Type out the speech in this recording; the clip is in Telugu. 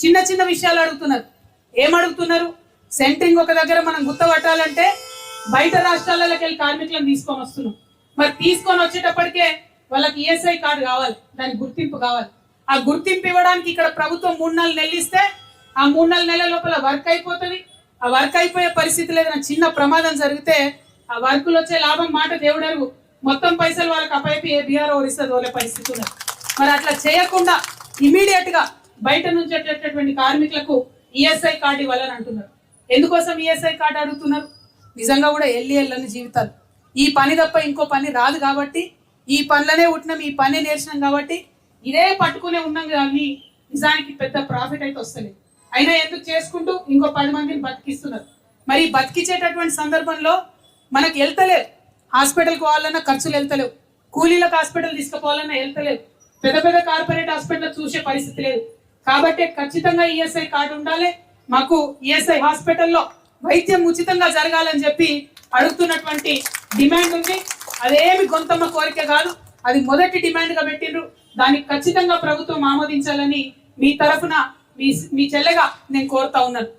చిన్న చిన్న విషయాలు అడుగుతున్నారు. ఏం అడుగుతున్నారు? సెంట్రింగ్ ఒక దగ్గర మనం గుర్తుపట్టాలంటే బయట రాష్ట్రాలకి వెళ్ళి కార్మికులను తీసుకొని వస్తున్నాం. మరి తీసుకొని వచ్చేటప్పటికే వాళ్ళకి ఈఎస్ఐ కార్డు కావాలి, దానికి గుర్తింపు కావాలి. ఆ గుర్తింపు ఇవ్వడానికి ఇక్కడ ప్రభుత్వం 3-4 నెలలు ఇస్తే ఆ 3-4 నెలల లోపల వర్క్ అయిపోతుంది. ఆ వర్క్ అయిపోయే పరిస్థితులు ఏదైనా చిన్న ప్రమాదం జరిగితే ఆ వర్కులు వచ్చే లాభం మాట దేవుడెరుగు, మొత్తం పైసలు వాళ్ళకి అప్పైపి ఏ బీఆర్ ఓడిస్తుంది వాళ్ళ పరిస్థితి ఉన్నది. మరి అట్లా చేయకుండా ఇమీడియట్ గా బయట నుంచి వచ్చేటటువంటి కార్మికులకు ఈఎస్ఐ కార్డు ఇవ్వాలని అంటున్నారు. ఎందుకోసం ఈఎస్ఐ కార్డు అడుగుతున్నారు? నిజంగా కూడా వెళ్ళని జీవితాలు. ఈ పని తప్ప ఇంకో పని రాదు కాబట్టి, ఈ పనులనే ఉంటున్నాం, ఈ పని నేర్చినాం కాబట్టి ఇదే పట్టుకునే ఉన్నాం కానీ నిజానికి పెద్ద ప్రాఫిట్ అయితే వస్తలేదు. అయినా ఎందుకు చేసుకుంటూ ఇంకో 10 మందిని బతికిస్తున్నారు. మరి బతికించేటటువంటి సందర్భంలో మనకు వెళ్తలేదు, హాస్పిటల్కి పోవాలన్నా ఖర్చులు వెళ్తలేవు, కూలీలకు హాస్పిటల్ తీసుకుపోవాలన్నా వెళ్తలేదు, పెద్ద పెద్ద కార్పొరేట్ హాస్పిటల్ చూసే పరిస్థితి లేదు. కాబట్టి ఖచ్చితంగా ఈఎస్ఐ కార్డు ఉండాలి. మాకు ఈఎస్ఐ హాస్పిటల్లో వైద్యం ఉచితంగా జరగాలని చెప్పి అడుగుతున్నటువంటి డిమాండ్ ఉంది. అదేమి గొంతమ్మ కోరిక కాదు, అది మొదటి డిమాండ్ గా పెట్టిండ్రు. దానికి ఖచ్చితంగా ప్రభుత్వం ఆమోదించాలని మీ తరఫున మీ చెల్లెగా నేను కోరుతా ఉన్నాను.